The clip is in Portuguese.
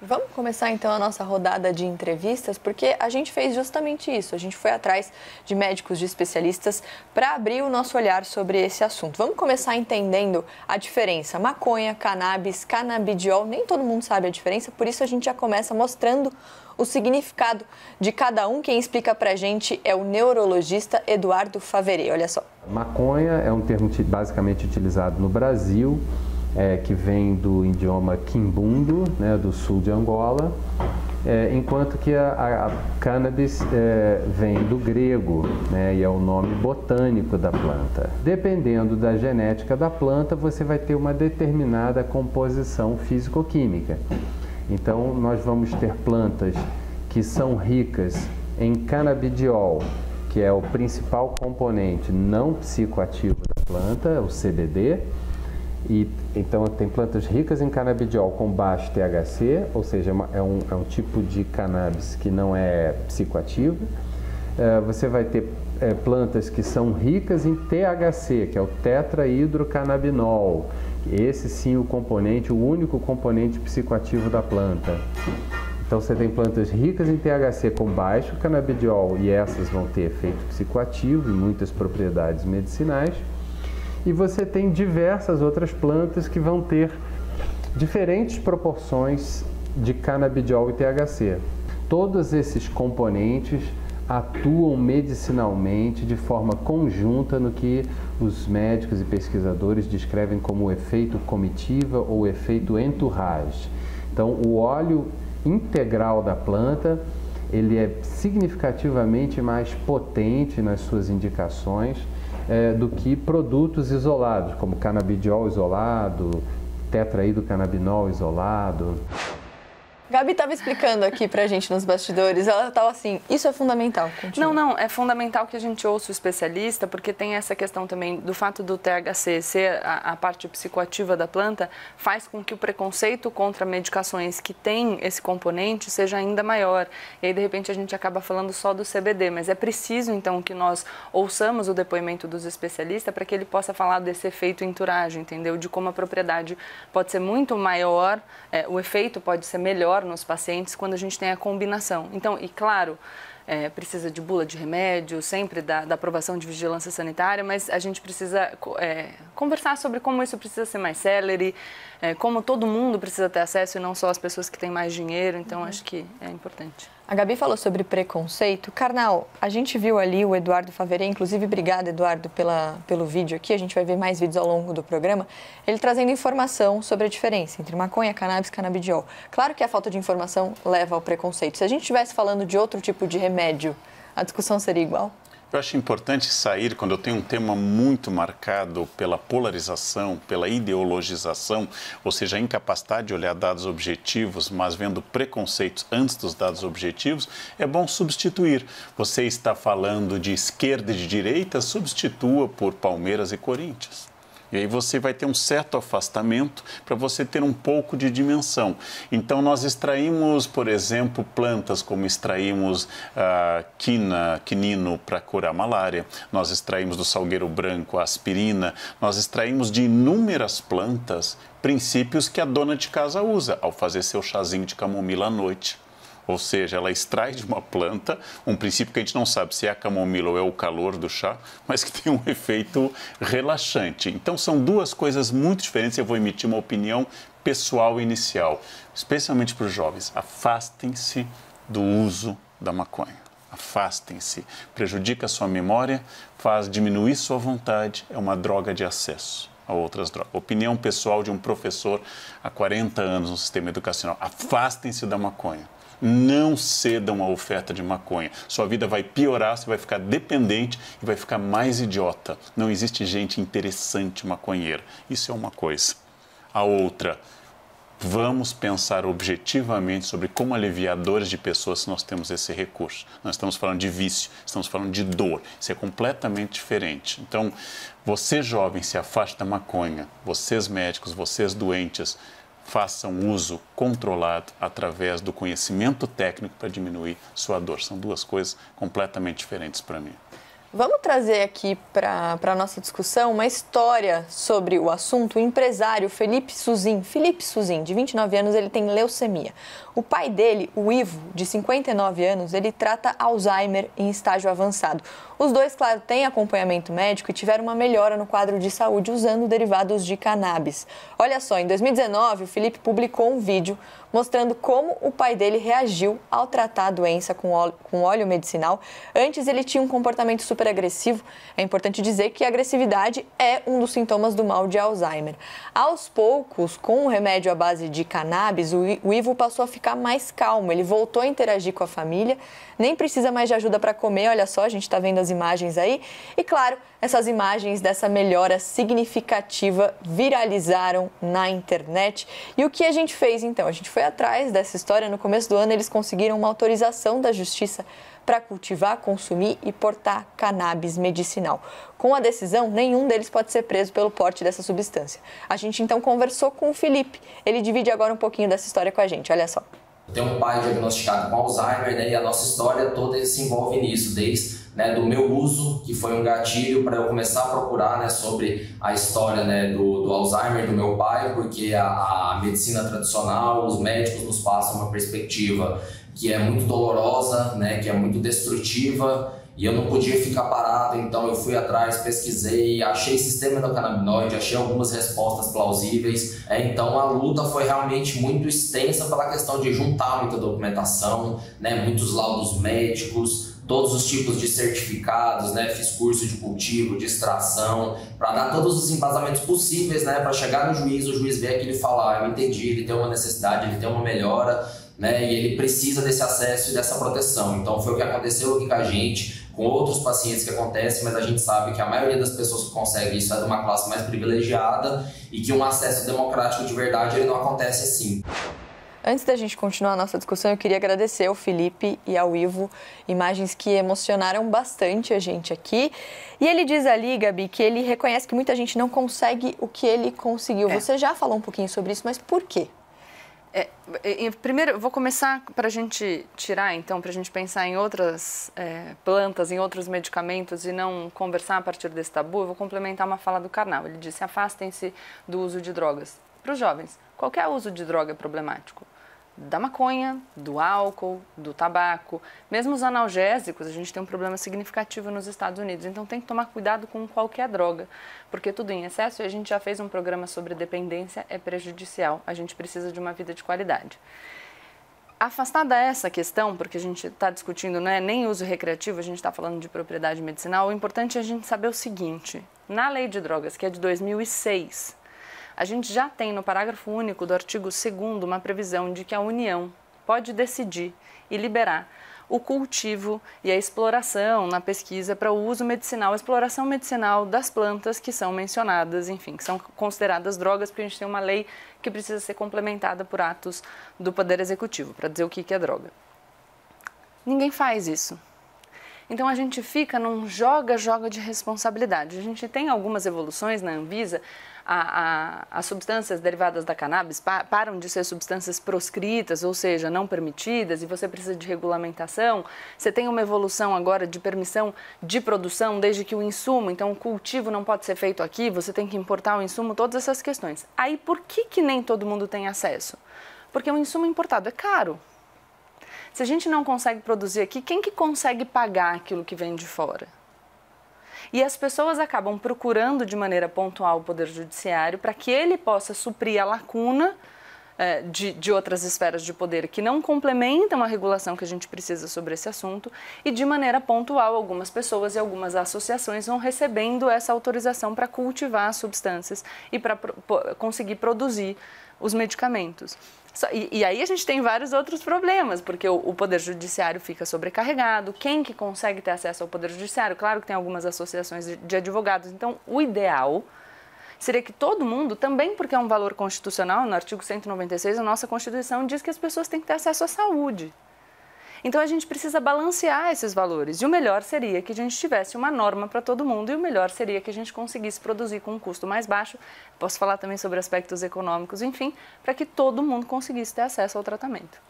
Vamos começar então a nossa rodada de entrevistas, porque a gente fez justamente isso. A gente foi atrás de médicos, de especialistas, para abrir o nosso olhar sobre esse assunto. Vamos começar entendendo a diferença. Maconha, cannabis, canabidiol, nem todo mundo sabe a diferença, por isso a gente já começa mostrando o significado de cada um. Quem explica pra gente é o neurologista Eduardo Faveret. Olha só. Maconha é um termo basicamente utilizado no Brasil, que vem do idioma quimbundo, né, do sul de Angola, enquanto que a cannabis vem do grego, né, e é o nome botânico da planta. Dependendo da genética da planta, você vai ter uma determinada composição físico-química. Então, nós vamos ter plantas que são ricas em canabidiol, que é o principal componente não psicoativo da planta, o CBD. E, então, tem plantas ricas em canabidiol com baixo THC, ou seja, é um tipo de cannabis que não é psicoativo. Você vai ter plantas que são ricas em THC, que é o tetrahidrocannabinol. Esse sim o único componente psicoativo da planta. Então você tem plantas ricas em THC com baixo canabidiol e essas vão ter efeito psicoativo e muitas propriedades medicinais. E você tem diversas outras plantas que vão ter diferentes proporções de canabidiol e THC. Todos esses componentes atuam medicinalmente de forma conjunta no que os médicos e pesquisadores descrevem como o efeito comitiva ou efeito entourage. Então, o óleo integral da planta, ele é significativamente mais potente nas suas indicações do que produtos isolados, como canabidiol isolado, tetrahidrocannabinol isolado. Gabi estava explicando aqui pra gente nos bastidores, ela estava assim, isso é fundamental. Continua. Não, é fundamental que a gente ouça o especialista, porque tem essa questão também do fato do THC ser a parte psicoativa da planta, faz com que o preconceito contra medicações que têm esse componente seja ainda maior. E aí, de repente, a gente acaba falando só do CBD, mas é preciso, então, que nós ouçamos o depoimento dos especialistas para que ele possa falar desse efeito entourage, entendeu? De como a propriedade pode ser muito maior, o efeito pode ser melhor nos pacientes quando a gente tem a combinação. Então, e claro, precisa de bula de remédio, sempre da aprovação de vigilância sanitária, mas a gente precisa conversar sobre como isso precisa ser mais célere, como todo mundo precisa ter acesso e não só as pessoas que têm mais dinheiro, então acho que é importante. A Gabi falou sobre preconceito. Karnal, a gente viu ali o Eduardo Faveret, inclusive, obrigada, Eduardo, pelo vídeo aqui, a gente vai ver mais vídeos ao longo do programa, ele trazendo informação sobre a diferença entre maconha, cannabis e canabidiol. Claro que a falta de informação leva ao preconceito. Se a gente estivesse falando de outro tipo de remédio, a discussão seria igual? Eu acho importante sair, quando eu tenho um tema muito marcado pela polarização, pela ideologização, ou seja, a incapacidade de olhar dados objetivos, mas vendo preconceitos antes dos dados objetivos, é bom substituir. Você está falando de esquerda e de direita, substitua por Palmeiras e Corinthians. E aí você vai ter um certo afastamento para você ter um pouco de dimensão. Então, nós extraímos, por exemplo, plantas como extraímos quinino para curar malária, nós extraímos do salgueiro branco a aspirina, nós extraímos de inúmeras plantas princípios que a dona de casa usa ao fazer seu chazinho de camomila à noite. Ou seja, ela extrai de uma planta um princípio que a gente não sabe se é a camomila ou é o calor do chá, mas que tem um efeito relaxante. Então, são duas coisas muito diferentes. Eu vou emitir uma opinião pessoal inicial, especialmente para os jovens. Afastem-se do uso da maconha. Afastem-se. Prejudica a sua memória, faz diminuir sua vontade, é uma droga de acesso a outras drogas. Opinião pessoal de um professor há 40 anos no sistema educacional. Afastem-se da maconha. Não cedam à oferta de maconha. Sua vida vai piorar, você vai ficar dependente e vai ficar mais idiota. Não existe gente interessante maconheira. Isso é uma coisa. A outra, vamos pensar objetivamente sobre como aliviar dores de pessoas se nós temos esse recurso. Nós estamos falando de vício, estamos falando de dor. Isso é completamente diferente. Então, você jovem, se afaste da maconha. Vocês médicos, vocês doentes, façam uso controlado através do conhecimento técnico para diminuir sua dor. São duas coisas completamente diferentes para mim. Vamos trazer aqui para a nossa discussão uma história sobre o assunto. O empresário Felipe Suzin, de 29 anos, ele tem leucemia. O pai dele, o Ivo, de 59 anos, ele trata Alzheimer em estágio avançado. Os dois, claro, têm acompanhamento médico e tiveram uma melhora no quadro de saúde usando derivados de cannabis. Olha só, em 2019, o Felipe publicou um vídeo mostrando como o pai dele reagiu ao tratar a doença com óleo medicinal. Antes, ele tinha um comportamento super agressivo. É importante dizer que a agressividade é um dos sintomas do mal de Alzheimer. Aos poucos, com o remédio à base de cannabis, o Ivo passou a ficar mais calmo. Ele voltou a interagir com a família, nem precisa mais de ajuda para comer. Olha só, a gente está vendo as imagens aí. E claro, essas imagens dessa melhora significativa viralizaram na internet. E o que a gente fez então? A gente foi atrás dessa história. No começo do ano, eles conseguiram uma autorização da Justiça para cultivar, consumir e portar cannabis medicinal. Com a decisão, nenhum deles pode ser preso pelo porte dessa substância. A gente então conversou com o Felipe. Ele divide agora um pouquinho dessa história com a gente. Olha só. Eu tenho um pai diagnosticado com Alzheimer, né, e a nossa história toda se envolve nisso, desde do meu uso, que foi um gatilho para eu começar a procurar, né, sobre a história, né, do Alzheimer do meu pai, porque a medicina tradicional, os médicos nos passam uma perspectiva que é muito dolorosa, né, que é muito destrutiva, e eu não podia ficar parado. Então eu fui atrás, pesquisei, achei sistema endocannabinoide, achei algumas respostas plausíveis. Então a luta foi realmente muito extensa pela questão de juntar muita documentação, né, muitos laudos médicos, todos os tipos de certificados, né, fiz curso de cultivo, de extração, para dar todos os embasamentos possíveis, né, para chegar no juiz, o juiz ver aquilo e falar, eu entendi, ele tem uma necessidade, ele tem uma melhora, né, e ele precisa desse acesso e dessa proteção. Então foi o que aconteceu aqui com a gente, com outros pacientes que acontece, mas a gente sabe que a maioria das pessoas que consegue isso é de uma classe mais privilegiada e que um acesso democrático de verdade ele não acontece assim. Antes da gente continuar a nossa discussão, eu queria agradecer ao Felipe e ao Ivo, imagens que emocionaram bastante a gente aqui. E ele diz ali, Gabi, que ele reconhece que muita gente não consegue o que ele conseguiu. Você já falou um pouquinho sobre isso, mas por quê? Primeiro, eu vou começar para a gente tirar, então, para a gente pensar em outras plantas, em outros medicamentos e não conversar a partir desse tabu. Eu vou complementar uma fala do Karnal. Ele disse, afastem-se do uso de drogas. Para os jovens, qualquer uso de droga é problemático. Da maconha, do álcool, do tabaco, mesmo os analgésicos, a gente tem um problema significativo nos Estados Unidos. Então tem que tomar cuidado com qualquer droga, porque tudo em excesso, e a gente já fez um programa sobre dependência, é prejudicial. A gente precisa de uma vida de qualidade. Afastada essa questão, porque a gente está discutindo, não é nem uso recreativo, a gente está falando de propriedade medicinal, o importante é a gente saber o seguinte, na lei de drogas, que é de 2006, a gente já tem no parágrafo único do artigo 2º uma previsão de que a União pode decidir e liberar o cultivo e a exploração na pesquisa para o uso medicinal, a exploração medicinal das plantas que são mencionadas, enfim, que são consideradas drogas, porque a gente tem uma lei que precisa ser complementada por atos do Poder Executivo, para dizer o que é droga. Ninguém faz isso. Então a gente fica num joga de responsabilidade. A gente tem algumas evoluções na Anvisa, as substâncias derivadas da cannabis param de ser substâncias proscritas, ou seja, não permitidas, e você precisa de regulamentação. Você tem uma evolução agora de permissão de produção, desde que o insumo, então o cultivo não pode ser feito aqui, você tem que importar o insumo, todas essas questões. Aí por que nem todo mundo tem acesso? Porque o insumo importado é caro. Se a gente não consegue produzir aqui, quem que consegue pagar aquilo que vem de fora? E as pessoas acabam procurando de maneira pontual o Poder Judiciário para que ele possa suprir a lacuna de outras esferas de poder que não complementam a regulação que a gente precisa sobre esse assunto, e de maneira pontual algumas pessoas e algumas associações vão recebendo essa autorização para cultivar as substâncias e para conseguir produzir os medicamentos. E aí a gente tem vários outros problemas, porque o Poder Judiciário fica sobrecarregado. Quem que consegue ter acesso ao Poder Judiciário? Claro que tem algumas associações de advogados. Então, o ideal seria que todo mundo, também porque é um valor constitucional, no artigo 196, a nossa Constituição diz que as pessoas têm que ter acesso à saúde. Então, a gente precisa balancear esses valores. E o melhor seria que a gente tivesse uma norma para todo mundo, e o melhor seria que a gente conseguisse produzir com um custo mais baixo. Posso falar também sobre aspectos econômicos, enfim, para que todo mundo conseguisse ter acesso ao tratamento.